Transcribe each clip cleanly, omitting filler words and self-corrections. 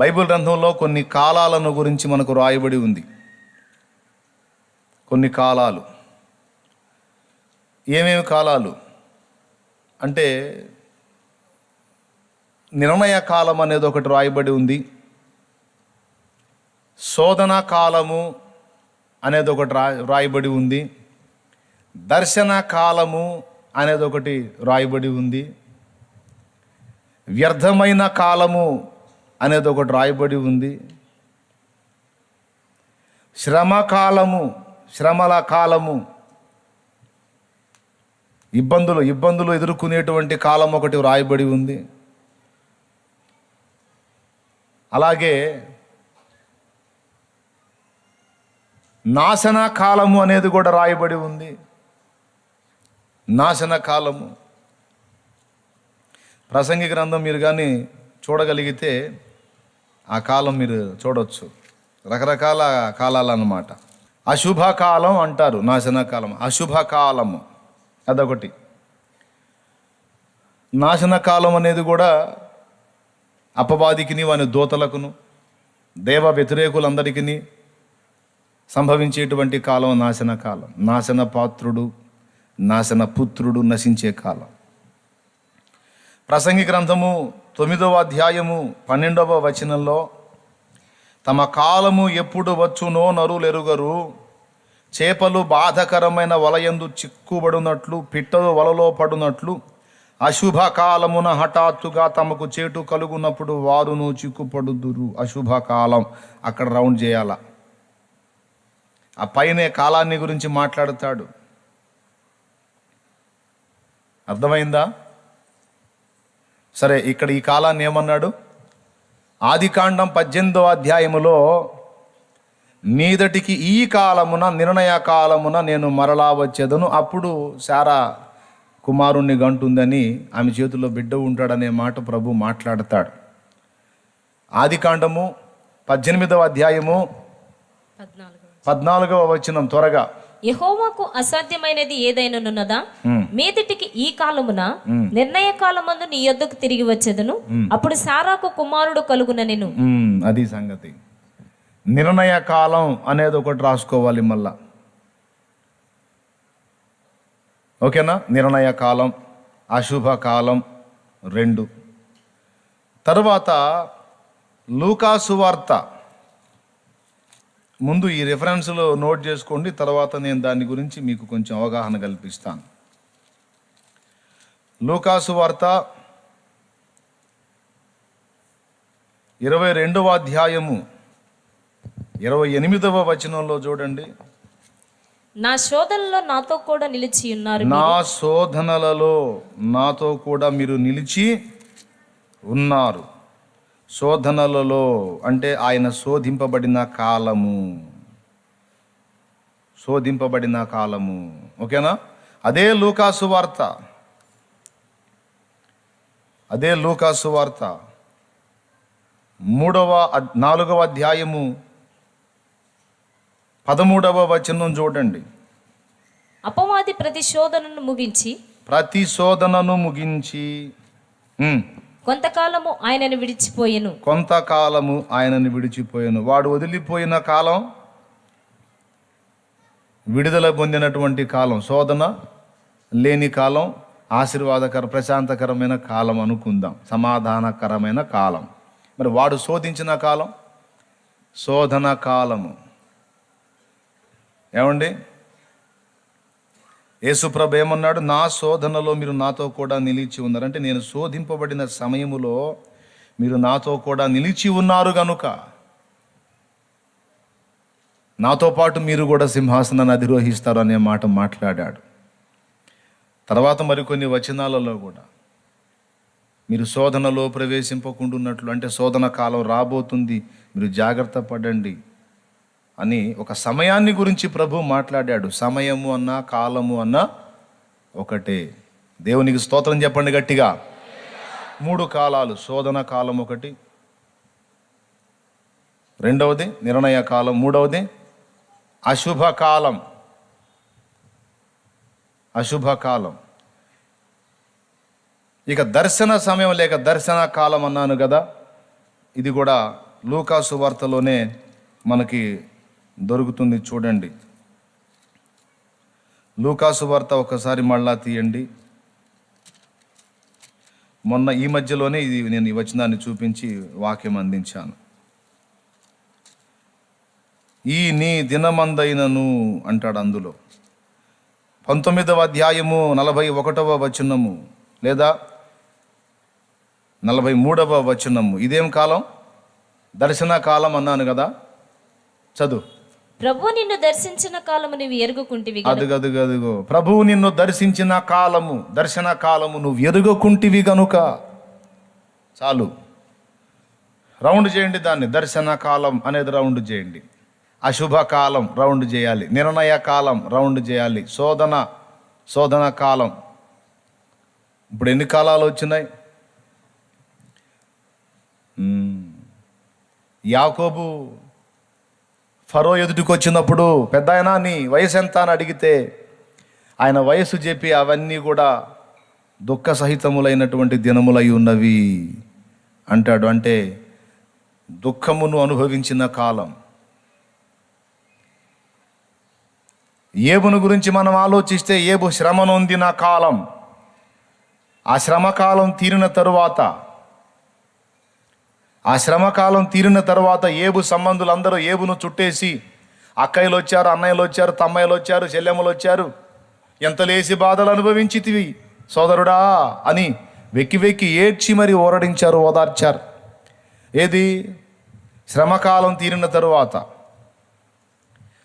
Bible గ్రంథంలో కొన్ని కాలాలను గురించి మనకు రాయబడి ఉంది. కొన్ని కాలాలు ఏమేమి కాలాలు అంటే నిర్ణయ కాలం అనేది ఒకటి రాయబడి ఉంది. శోధన కాలము అనేది ఒకటి రాయబడి ఉంది. దర్శన కాలము అనేది ఒకటి రాయబడి ఉంది. వ్యర్థమైన కాలము అనేది ఒకటి రాయబడి ఉంది. శ్రమల కాలము, ఇబ్బందులు ఎదుర్కొనేటువంటి కాలం ఒకటి రాయబడి ఉంది. అలాగే నాశన కాలము అనేది కూడా రాయబడి ఉంది. నాశన కాలము ప్రసంగి గ్రంథం మీరు కానీ చూడగలిగితే ఆ కాలం మీరు చూడవచ్చు. రకరకాల కాలాలు అన్నమాట. అశుభకాలం అంటారు, నాశన కాలం, అశుభకాలము అదొకటి. నాశన కాలం అనేది కూడా అపవాదికిని వాని దూతలకును దేవ వ్యతిరేకులందరికీ సంభవించేటువంటి కాలం నాశన కాలం. నాశన పాత్రుడు, నాశన పుత్రుడు నశించే కాలం. ప్రసంగి గ్రంథము 9వ అధ్యాయము 12వ వచనంలో తమ కాలము ఎప్పుడు వచ్చునో నరులెరుగరు, చేపలు బాధకరమైన వలయందు చిక్కుబడినట్లు, పిట్టలు వలలో పడునట్లు అశుభకాలమున హఠాత్తుగా తమకు చేటు కలుగునప్పుడు వారును చిక్కుపడుదురు. అశుభకాలం అక్కడ రౌండ్ చేయాల. ఆ పైనే కాలాన్ని గురించి మాట్లాడతాడు. అర్థమైందా? సరే, ఇక్కడ ఈ కాలాన్ని ఏమన్నాడు? ఆదికాండం 18వ అధ్యాయములో మీదటికి ఈ కాలమున, నిర్ణయ కాలమున నేను మరలా వచ్చేదను, అప్పుడు శారా కుమారుణ్ణి గంటుందని, ఆమె చేతిలో బిడ్డ ఉంటాడనే మాట ప్రభు మాట్లాడతాడు. ఆదికాండము 18వ అధ్యాయము 14వ వచనం త్వరగా. యెహోవాకు అసాధ్యమైనది ఏదైనానున్నదా? మీదటికి ఈ కాలమున నిర్ణయ కాలమందు నీ యొద్దకు తిరిగి వచ్చేదను, అప్పుడు సారాకు కుమారుడు కలుగుననెను. అది సంగతి. నిర్ణయ కాలం అనేది ఒకటి రాసుకోవాలి మళ్ళా. ఓకేనా? నిర్ణయ కాలం, అశుభ కాలం 2. తర్వాత లూకాసు వార్త. ముందు ఈ రెఫరెన్స్లో నోట్ చేసుకోండి, తర్వాత నేను దాని గురించి మీకు కొంచెం అవగాహన కల్పిస్తాను. లూకాసు వార్త 22వ అధ్యాయము 28వ వచనంలో చూడండి. నా శోధనలో నాతో కూడా నిలిచి ఉన్నారు. నా శోధనలలో నాతో కూడా మీరు నిలిచి ఉన్నారు. శోధనలలో అంటే ఆయన శోధింపబడిన కాలము. ఓకేనా? అదే లూకాసు వార్త 4వ అధ్యాయము 13వ వచనం చూడండి. అపవాది ప్రతి శోధనను ముగించి కొంతకాలము ఆయనను విడిచిపోయెను. వాడు వదిలిపోయిన కాలం విడుదల పొందినటువంటి కాలం, శోధన లేని కాలం, ప్రశాంతకరమైన కాలం అనుకుందాం, సమాధానకరమైన కాలం. మరి వాడు శోధించిన కాలం శోధన కాలము. ఏమండి? యేసుప్రభు ఏమన్నాడు? నా శోధనలో మీరు నాతో కూడా నిలిచి ఉన్నారు. అంటే నేను శోధింపబడిన సమయములో మీరు నాతో కూడా నిలిచి ఉన్నారు గనుక నాతో పాటు మీరు కూడా సింహాసనాన్ని అధిరోహిస్తారు అనే మాట మాట్లాడాడు. తర్వాత మరికొన్ని వచనాలలో కూడా మీరు శోధనలో ప్రవేశింపకుండున్నట్లు, అంటే శోధన కాలం రాబోతుంది, మీరు జాగ్రత్త పడండి అని ఒక సమయాన్ని గురించి ప్రభు మాట్లాడాడు. సమయము అన్నా కాలము అన్నా ఒకటే. దేవునికి స్తోత్రం చెప్పండి గట్టిగా. 3 కాలాలు. శోధన కాలం ఒకటి, 2వది నిర్ణయ కాలం, 3వది అశుభకాలం. ఇక దర్శన సమయం లేక దర్శన కాలం అన్నాను కదా, ఇది కూడా లూకా సువార్తలోనే మనకి దొరుకుతుంది. చూడండి, లూకా సువార్త ఒకసారి మళ్ళా తీయండి. మొన్న ఈ మధ్యలోనే నేను ఈ వచనాన్ని చూపించి వాక్యం అందించాను. ఈ నీ దినమందైనను అంటాడు అందులో. 19వ అధ్యాయము 41వ వచనము లేదా 43వ వచనము. ఇదేం కాలం? దర్శన కాలం అన్నాను కదా, చదువు. ప్రభు నిన్ను దర్శించిన కాలము నువ్వు ఎరుగుకుంటివి గనుక. అదుగో ప్రభువు నిన్ను దర్శించిన కాలము, దర్శన కాలము నువ్వు ఎరుగకుంటివి గనుక. చాలు, రౌండ్ చేయండి దాన్ని. దర్శన కాలం అనేది రౌండ్ చేయండి. అశుభకాలం రౌండ్ చేయాలి. నిర్ణయ కాలం రౌండ్ చేయాలి. శోధన కాలం. ఇప్పుడు ఎన్ని కాలాలు వచ్చినాయి? యాకోబు ఫరో ఎదుటికి వచ్చినప్పుడు, పెద్దాయనా నీ వయసు ఎంత అని అడిగితే ఆయన వయసు చెప్పి అవన్నీ కూడా దుఃఖ సహితములైనటువంటి దినములై ఉన్నవి అంటాడు. అంటే దుఃఖమును అనుభవించిన కాలం. ఏబును గురించి మనం ఆలోచిస్తే ఏబు శ్రమ నొందిన కాలం. ఆ శ్రమకాలం తీరిన తరువాత ఏబు సంబంధులందరూ ఏబును చుట్టేసి, అక్కయ్యలు వచ్చారు, అన్నయ్యలు వచ్చారు, తమ్మయ్యలు వచ్చారు, చెల్లెమ్మలు వచ్చారు, ఎంత లేసి బాధలు అనుభవించితివి సోదరుడా అని వెక్కి ఏడ్చి మరి ఓరడించారు, ఓదార్చారు. ఏది? శ్రమకాలం తీరిన తరువాత.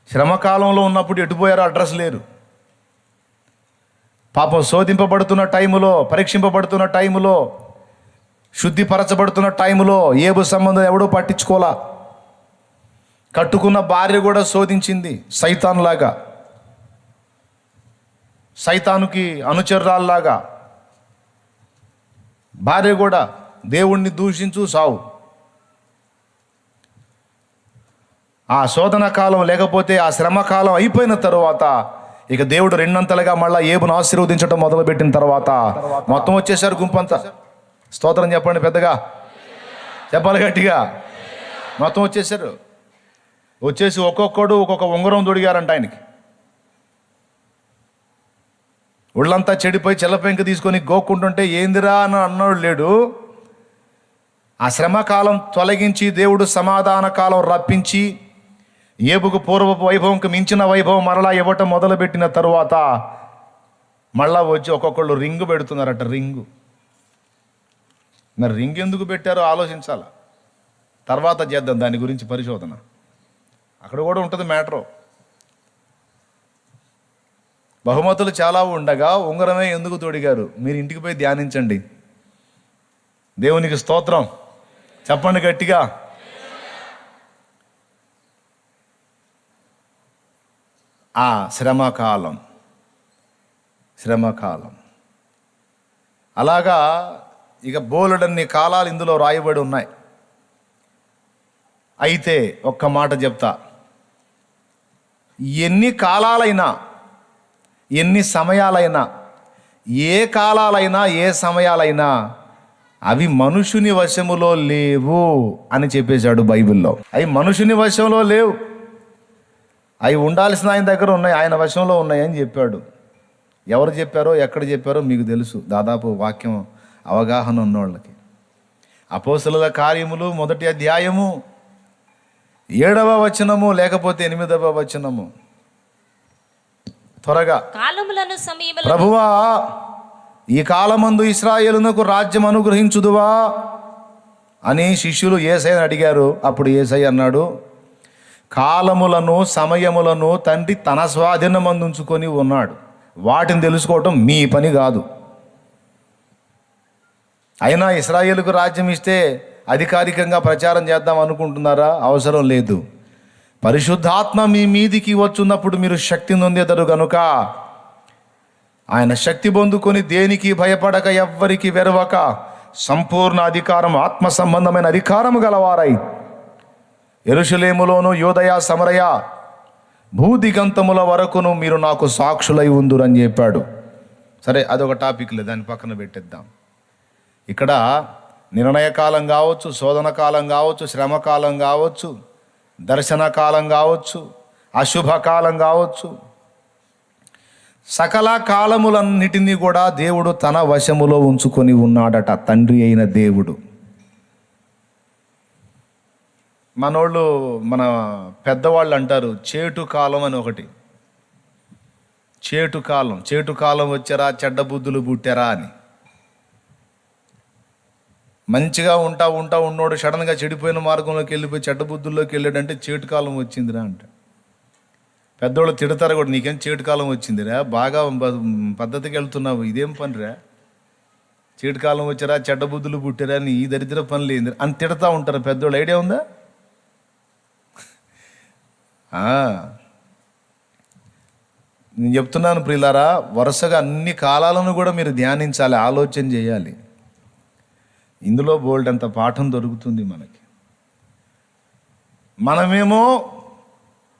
శ్రమకాలంలో ఉన్నప్పుడు ఎటుపోయారో అడ్రస్ లేరు. పాపం శోధింపబడుతున్న టైములో, పరీక్షింపబడుతున్న టైములో, శుద్ధిపరచబడుతున్న టైములో ఏబు సంబంధం ఎవడూ పట్టించుకోలా. కట్టుకున్న భార్య కూడా శోధించింది సైతాన్లాగా, సైతానుకి అనుచరురాల్లాగా. భార్య కూడా దేవుణ్ణి దూషించు సావు. ఆ శోధన కాలం లేకపోతే ఆ శ్రమకాలం అయిపోయిన తరువాత ఇక దేవుడు రెండంతలుగా మళ్ళా ఏబును ఆశీర్వదించడం మొదలుపెట్టిన తర్వాత మొత్తం వచ్చేసారు గుంపంతా. స్తోత్రం చెప్పండి పెద్దగా, చెప్పాలి గట్టిగా. మొత్తం వచ్చేసి ఒక్కొక్కడు ఒక్కొక్క ఉంగరం దొడిగారంట ఆయనకి. ఒళ్ళంతా చెడిపోయి చెల్లపెంక తీసుకొని గోక్కుంటుంటే ఏందిరా అని అన్నాడు లేడు. ఆ శ్రమకాలం తొలగించి దేవుడు సమాధాన కాలం రప్పించి ఏబుకు పూర్వపు వైభవంకి మించిన వైభవం మరలా ఇవ్వటం మొదలుపెట్టిన తరువాత మళ్ళా వచ్చి ఒక్కొక్కళ్ళు రింగు పెడుతున్నారట. రింగు. మరి రింగ్ ఎందుకు పెట్టారో ఆలోచించాల. తర్వాత చేద్దాం దాని గురించి పరిశోధన. అక్కడ కూడా ఉంటుంది మ్యాటరు. బహుమతులు చాలా ఉండగా ఉంగరమే ఎందుకు తొడిగారు? మీరు ఇంటికి పోయి ధ్యానించండి. దేవునికి స్తోత్రం చెప్పండి గట్టిగా. ఆ శ్రమకాలం అలాగా ఇక బోలెడన్ని కాలాలు ఇందులో రాయబడి ఉన్నాయి. అయితే ఒక్క మాట చెప్తా, ఎన్ని కాలాలైనా, ఎన్ని సమయాలైనా, ఏ కాలాలైనా, ఏ సమయాలైనా అవి మనుషుని వశములో లేవు అని చెప్పేశాడు బైబిల్లో. అవి మనుషుని వశంలో లేవు, అవి ఉండాల్సిన ఆయన దగ్గర ఉన్నాయి, ఆయన వశంలో ఉన్నాయని చెప్పాడు. ఎవరు చెప్పారో ఎక్కడ చెప్పారో మీకు తెలుసు, దాదాపు వాక్యం అవగాహన ఉన్నోళ్ళకి. అపోస్తలుల కార్యములు 1వ అధ్యాయము 7వ వచనము లేకపోతే 8వ వచనము. త్వరగా. కాలములను సమయములను ప్రభువా ఈ కాలమందు ఇశ్రాయేలునకు రాజ్యం అనుగ్రహించుదువా అని శిష్యులు యేసయ్యను అడిగారు. అప్పుడు యేసయ్య అన్నాడు, కాలములను సమయములను తండ్రి తన స్వాధీనమందు ఉంచుకొని ఉన్నాడు, వాటిని తెలుసుకోవటం మీ పని కాదు. అయినా ఇశ్రాయేలుకు రాజ్యం ఇస్తే అధికారికంగా ప్రచారం చేద్దాం అనుకుంటున్నారా? అవసరం లేదు. పరిశుద్ధాత్మ మీ మీదికి వచ్చున్నప్పుడు మీరు శక్తి నొందెదరు గనుక ఆయన శక్తి పొందుకొని దేనికి భయపడక ఎవ్వరికి వెరవక సంపూర్ణ అధికారం, ఆత్మ సంబంధమైన అధికారము గలవారై యెరూషలేములోను యూదయ సమరయ భూదిగంతముల వరకును మీరు నాకు సాక్షులై ఉందురని చెప్పాడు. సరే, అదొక టాపిక్లే, దాన్ని పక్కన పెట్టేద్దాం. ఇక్కడ నిర్ణయకాలం కావచ్చు, శోధన కాలం కావచ్చు, శ్రమకాలం కావచ్చు, దర్శన కాలం కావచ్చు, అశుభకాలం కావచ్చు, సకల కాలములన్నిటినీ కూడా దేవుడు తన వశములో ఉంచుకొని ఉన్నాడట, తండ్రి అయిన దేవుడు. మన పెద్దవాళ్ళు అంటారు చేటు కాలం అని ఒకటి. చేటు కాలం వచ్చారా, చెడ్డ బుద్ధులు పుట్టారా అని. మంచిగా ఉన్నోడు సడన్గా చెడిపోయిన మార్గంలోకి వెళ్ళిపోయి చెడ్డ బుద్ధుల్లోకి వెళ్ళాడంటే చేటు కాలం వచ్చిందిరా అంట. పెద్దోళ్ళు తిడతారు కూడా, నీకేం చేటు కాలం వచ్చిందిరా, బాగా పద్ధతికి వెళ్తున్నావు, ఇదేం పనిరా, చేటు కాలం వచ్చారా, చెడ్డ బుద్ధులు పుట్టారా, నీ ఈ దరిద్ర పనులు ఏంది అని తిడతా ఉంటారు పెద్దోళ్ళు. ఐడియా ఉందా? నేను చెప్తున్నాను ప్రియులారా, వరుసగా అన్ని కాలాలను కూడా మీరు ధ్యానించాలి, ఆలోచన చేయాలి. ఇందులో బోల్డ్ అంత పాఠం దొరుకుతుంది మనకి. మనమేమో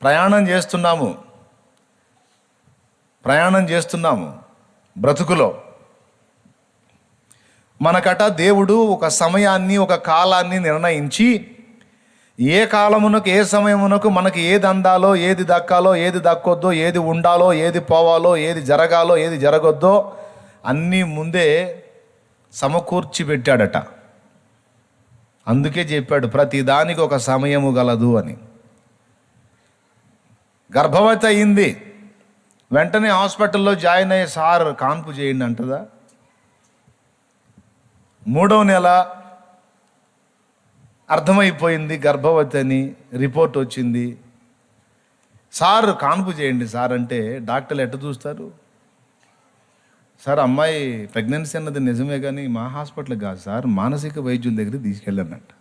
ప్రయాణం చేస్తున్నాము బ్రతుకులో. మనకట దేవుడు ఒక సమయాన్ని, ఒక కాలాన్ని నిర్ణయించి, ఏ కాలమునకు, ఏ సమయమునకు మనకి ఏది అందాలో, ఏది దక్కాలో, ఏది దక్కొద్దో, ఏది ఉండాలో, ఏది పోవాలో, ఏది జరగాలో, ఏది జరగొద్దో అన్నీ ముందే సమకూర్చి పెట్టాడట. అందుకే చెప్పాడు ప్రతి దానికి ఒక సమయము గలదు అని. గర్భవతి అయింది, వెంటనే హాస్పిటల్లో జాయిన్ అయ్యే సార్ కాన్పు చేయండి అంటదా? 3వ నెల అర్థమైపోయింది గర్భవతి అని, రిపోర్ట్ వచ్చింది. సార్ కాన్పు చేయండి సార్ అంటే డాక్టర్లు ఎట్ట చూస్తారు? సార్ అమ్మాయి ప్రెగ్నెన్సీ అన్నది నిజమే కానీ మా హాస్పిటల్ కాదు సార్, మానసిక వైద్యుల దగ్గరికి తీసుకెళ్ళానంట.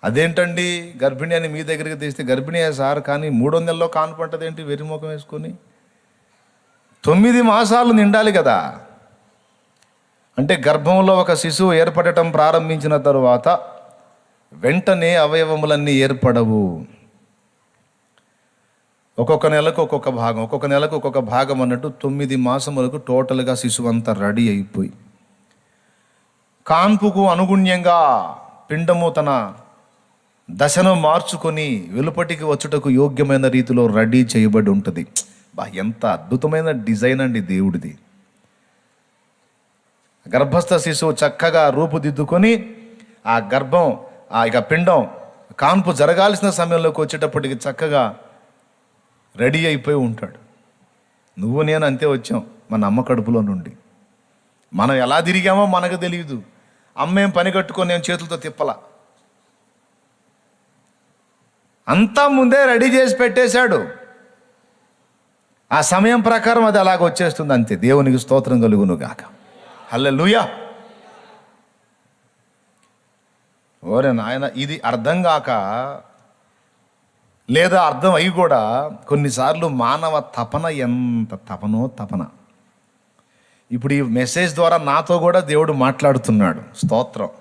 అదేంటండి గర్భిణి అని మీ దగ్గరికి తీస్తే గర్భిణీ సార్, కానీ 3వ నెలలో కాన్పు అంటదేంటి వెర్రిముఖం వేసుకొని? 9 మాసాలు నిండాలి కదా. అంటే గర్భంలో ఒక శిశువు ఏర్పడటం ప్రారంభించిన తరువాత వెంటనే అవయవములన్నీ ఏర్పడవు. ఒక్కొక్క నెలకు ఒక్కొక్క భాగం అన్నట్టు 9 మాసములకు టోటల్గా శిశువు అంతా రెడీ అయిపోయి కాన్పుకు అనుగుణ్యంగా పిండము తన దశను మార్చుకొని వెలుపటికి వచ్చుటకు యోగ్యమైన రీతిలో రెడీ చేయబడి ఉంటుంది. ఎంత అద్భుతమైన డిజైన్ అండి దేవుడిది. గర్భస్థ శిశువు చక్కగా రూపుదిద్దుకొని ఆ గర్భం, ఇక పిండం కాన్పు జరగాల్సిన సమయంలోకి వచ్చేటప్పటికి చక్కగా రెడీ అయిపోయి ఉంటాడు. నువ్వు నేను అంతే వచ్చాం మన అమ్మ కడుపులో నుండి. మనం ఎలా తిరిగామో మనకు తెలియదు. అమ్మేం పని కట్టుకొని నేను చేతులతో తిప్పలా, అంతా ముందే రెడీ చేసి పెట్టేశాడు. ఆ సమయం ప్రకారం అది అలాగ వచ్చేస్తుంది అంతే. దేవునికి స్తోత్రం కలుగును గాక. హల్లెలూయా. ఓరే నాయన, ఇది అర్థం కాక లేదా అర్థం అయి కూడా కొన్నిసార్లు మానవ తపన ఎంత తపన. ఇప్పుడు ఈ మెసేజ్ ద్వారా నాతో కూడా దేవుడు మాట్లాడుతున్నాడు. స్తోత్రం,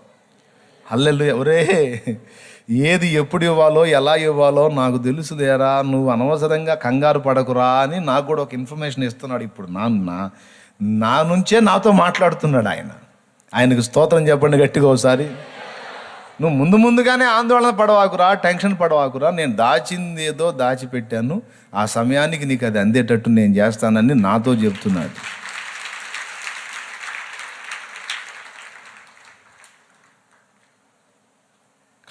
హల్లెలూయా. ఒరే, ఏది ఎప్పుడు ఇవ్వాలో ఎలా ఇవ్వాలో నాకు తెలుసులేరా, నువ్వు అనవసరంగా కంగారు పడకురా అని నాకు కూడా ఒక ఇన్ఫర్మేషన్ ఇస్తున్నాడు. ఇప్పుడు నా నుంచే నాతో మాట్లాడుతున్నాడు ఆయన. ఆయనకు స్తోత్రం చెప్పండి గట్టిగా ఒకసారి. నువ్వు ముందుగానే ఆందోళన పడవాకురా, టెన్షన్ పడవాకురా. నేను దాచింది ఏదో దాచిపెట్టాను, ఆ సమయానికి నీకు అది అందేటట్టు నేను చేస్తానని నాతో చెప్తున్నాడు.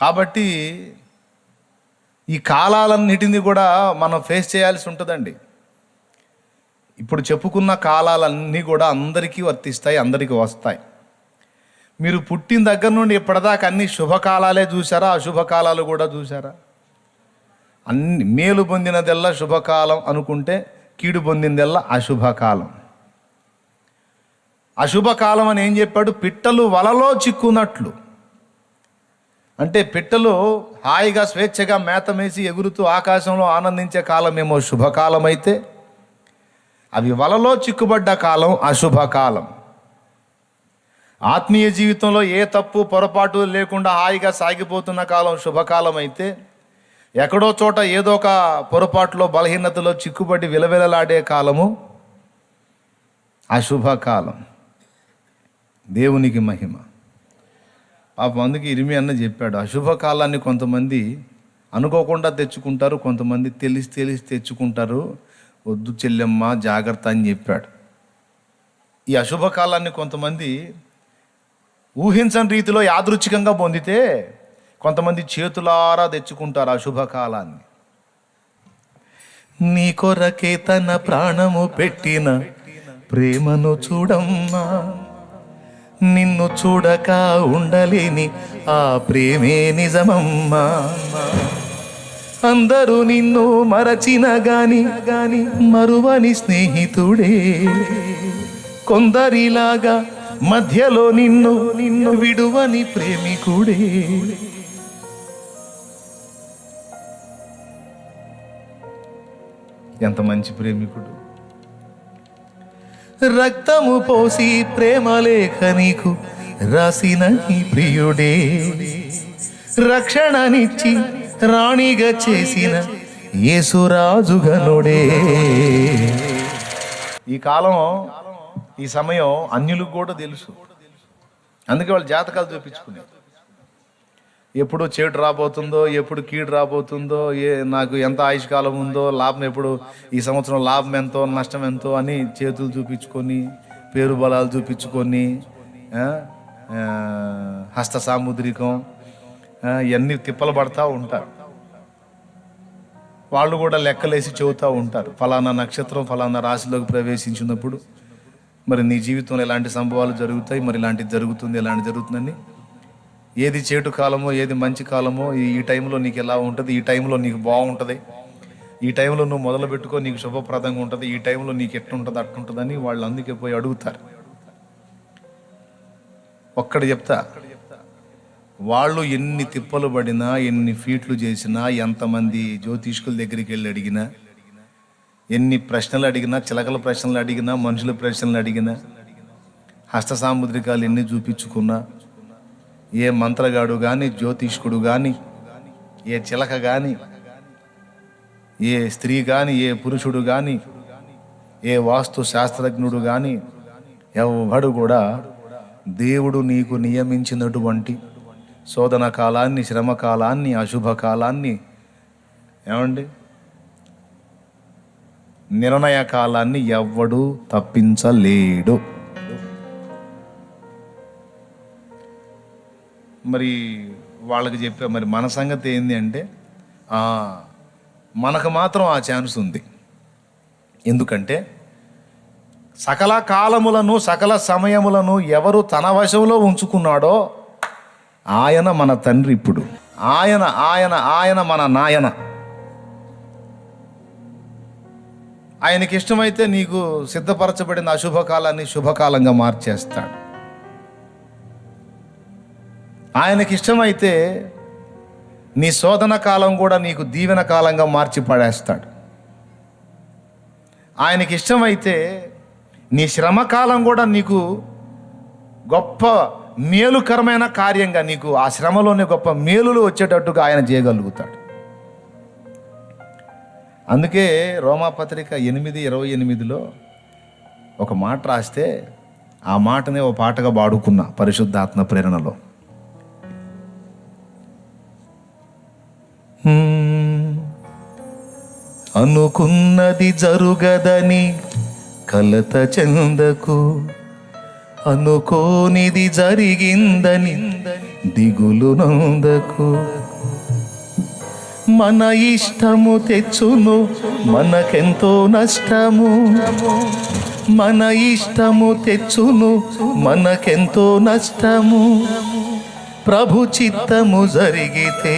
కాబట్టి ఈ కాలాలన్నిటినీ కూడా మనం ఫేస్ చేయాల్సి ఉంటుందండి. ఇప్పుడు చెప్పుకున్న కాలాలన్నీ కూడా అందరికీ వర్తిస్తాయి, అందరికీ వస్తాయి. మీరు పుట్టిన దగ్గర నుండి ఇప్పటిదాకా అన్ని శుభకాలాలే చూసారా, అశుభకాలాలు కూడా చూసారా? అన్ని మేలు పొందినదెల్లా శుభకాలం అనుకుంటే కీడు పొందిందెల్లా అశుభకాలం. అశుభకాలం అని ఏం చెప్పాడు? పిట్టలు వలలో చిక్కున్నట్లు. అంటే పిట్టలు హాయిగా స్వేచ్ఛగా మేతమేసి ఎగురుతూ ఆకాశంలో ఆనందించే కాలం ఏమో శుభకాలం అయితే, అవి వలలో చిక్కుబడ్డ కాలం అశుభకాలం. ఆత్మీయ జీవితంలో ఏ తప్పు పొరపాటు లేకుండా హాయిగా సాగిపోతున్న కాలం శుభకాలం అయితే, ఎక్కడో చోట ఏదో ఒక పొరపాటులో బలహీనతలో చిక్కుబడి విలవిలలాడే కాలము అశుభకాలం. దేవునికి మహిమ. ఆ అందుకే ఇరిమి అన్న చెప్పాడు, అశుభకాలాన్ని కొంతమంది అనుకోకుండా తెచ్చుకుంటారు, కొంతమంది తెలిసి తెచ్చుకుంటారు, వద్దు చెల్లెమ్మ జాగ్రత్త అని చెప్పాడు. ఈ అశుభకాలాన్ని కొంతమంది ఊహించని రీతిలో యాదృచ్ఛికంగా పొందితే, కొంతమంది చేతులారా తెచ్చుకుంటారు అశుభకాలాన్ని. నీ కొరకే తన ప్రాణము పెట్టిన ప్రేమను చూడమ్మా, నిన్ను చూడక ఉండలేని ఆ ప్రేమే నిజమమ్మా. అందరూ నిన్ను మరచిన గాని మరువని స్నేహితుడే, కొందరిలాగా మధ్యలో నిన్ను విడువని ప్రేమికుడే. ఎంత మంచి ప్రేమికుడు! రక్తము పోసి ప్రేమ లేఖ నీకు రాసిన నీ ప్రియుడే, రక్షణనిచ్చి రాణిగా చేసిన యేసురాజుగనుడే. ఈ కాలం, ఈ సమయం అన్యులకు కూడా తెలుసు. అందుకే వాళ్ళు జాతకాలు చూపించుకునేది. ఎప్పుడు చేటు రాబోతుందో, ఎప్పుడు కీడు రాబోతుందో, నాకు ఎంత ఆయుష్కాలం ఉందో, లాభం ఎప్పుడు, ఈ సంవత్సరం లాభం ఎంతో నష్టం ఎంతో అని చేతులు చూపించుకొని, పేరు బలాలు చూపించుకొని, హస్త సాముద్రికం ఇవన్నీ తిప్పలు పడతా ఉంటారు. వాళ్ళు కూడా లెక్కలేసి చెబుతూ ఉంటారు, ఫలానా నక్షత్రం ఫలానా రాశిలోకి ప్రవేశించినప్పుడు మరి నీ జీవితంలో ఎలాంటి సంభవాలు జరుగుతాయి, మరి ఇలాంటిది జరుగుతుంది, ఎలాంటి జరుగుతుందని. ఏది చేటు కాలమో, ఏది మంచి కాలమో, ఈ టైంలో నీకు ఎలా ఉంటుంది, ఈ టైంలో నీకు బాగుంటుంది, ఈ టైంలో నువ్వు మొదలు పెట్టుకో నీకు శుభప్రదంగా ఉంటుంది, ఈ టైంలో నీకు ఎట్టుంటుంది అట్టుంటుందని వాళ్ళు అందుకే పోయి అడుగుతారు. ఒక్కడు చెప్తా, వాళ్ళు ఎన్ని తిప్పలు పడినా, ఎన్ని ఫీట్లు చేసినా, ఎంతమంది జ్యోతిష్కుల దగ్గరికి వెళ్ళి అడిగినా, ఎన్ని ప్రశ్నలు అడిగినా, చిలకల ప్రశ్నలు అడిగినా, మనుషుల ప్రశ్నలు అడిగినా, హస్త సాముద్రికాలు ఎన్ని చూపించుకున్నా, ఏ మంత్రగాడు కానీ, జ్యోతిష్కుడు కానీ, ఏ చిలక కానీ, ఏ స్త్రీ కానీ, ఏ పురుషుడు కానీ, ఏ వాస్తు శాస్త్రజ్ఞుడు కానీ, ఎవడు కూడా దేవుడు నీకు నియమించినటువంటి శోధన కాలాన్ని, శ్రమ కాలాన్ని, అశుభ కాలాన్ని, ఏమండి నిర్ణయ కాలాన్ని ఎవ్వడు తప్పించలేడు. మరి వాళ్ళకి చెప్పా, మరి మన సంగతి ఏంది అంటే, మనకు మాత్రం ఆ ఛాన్స్ ఉంది. ఎందుకంటే సకల కాలములను, సకల సమయములను ఎవరు తన వశంలో ఉంచుకున్నాడో ఆయన మన తండ్రి. ఇప్పుడు ఆయన ఆయన ఆయన మన నాయన. ఆయనకి ఇష్టమైతే నీకు సిద్ధపరచబడిన అశుభకాలాన్ని శుభకాలంగా మార్చేస్తాడు. ఆయనకి ఇష్టమైతే నీ శోధన కాలం కూడా నీకు దీవెన కాలంగా మార్చి పడేస్తాడు. ఆయనకి ఇష్టమైతే నీ శ్రమకాలం కూడా నీకు గొప్ప మేలుకరమైన కార్యంగా, నీకు ఆ శ్రమలోనే గొప్ప మేలులు వచ్చేటట్టుగా ఆయన చేయగలుగుతాడు. అందుకే రోమాపత్రిక 8:28 ఒక మాట రాస్తే, ఆ మాటనే ఓ పాటగా పాడుకున్నా పరిశుద్ధాత్మ ప్రేరణలో. అనుకున్నది జరుగదని కలత చెందకు, అనుకోనిది జరిగిందని దిగులు నందకు. మన ఇష్టము తెచ్చును మనకెంతో నష్టము, మన ఇష్టము తెచ్చును మనకెంతో నష్టము. ప్రభు చిత్తము జరిగితే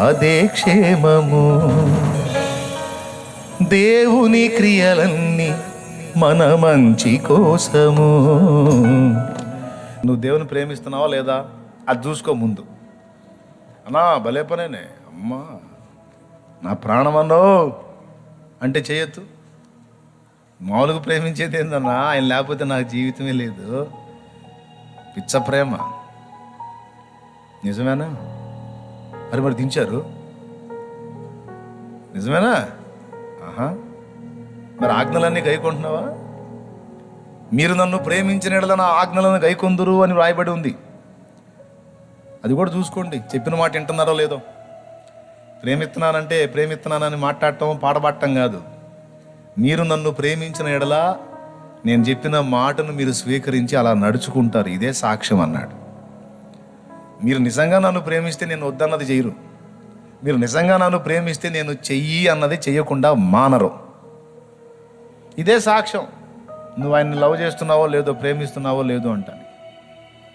అదే క్షేమము. దేవుని క్రియలన్నీ మన మంచి కోసము. నువ్వు దేవుని ప్రేమిస్తున్నావా లేదా అది చూసుకో ముందు. అన్నా భలే పనేనే, అమ్మా నా ప్రాణమన్నో అంటే చేయొద్దు. మామూలుగా ప్రేమించేది ఏందన్నా, ఆయన లేకపోతే నాకు జీవితమే లేదు. పిచ్చ ప్రేమ. నిజమేనా? మరి దించారు, నిజమేనా? మరి ఆజ్ఞలన్నీ గైకొంటున్నావా? మీరు నన్ను ప్రేమించిన ఎడల నా ఆజ్ఞలను గైకొందురు అని రాయబడి ఉంది. అది కూడా చూసుకోండి, చెప్పిన మాట వింటున్నారో లేదో. ప్రేమిస్తున్నానని మాట్లాడటం పాడబట్టం కాదు. మీరు నన్ను ప్రేమించిన ఎడలా నేను చెప్పిన మాటను మీరు స్వీకరించి అలా నడుచుకుంటారు, ఇదే సాక్ష్యం అన్నాడు. మీరు నిజంగా నన్ను ప్రేమిస్తే నేను వద్దన్నది చేయరు. మీరు నిజంగా నన్ను ప్రేమిస్తే నేను చెయ్యి అన్నది చెయ్యకుండా మానరు. ఇదే సాక్ష్యం. నువ్వు ఆయన్ని లవ్ చేస్తున్నావో లేదో, ప్రేమిస్తున్నావో లేదో అంట.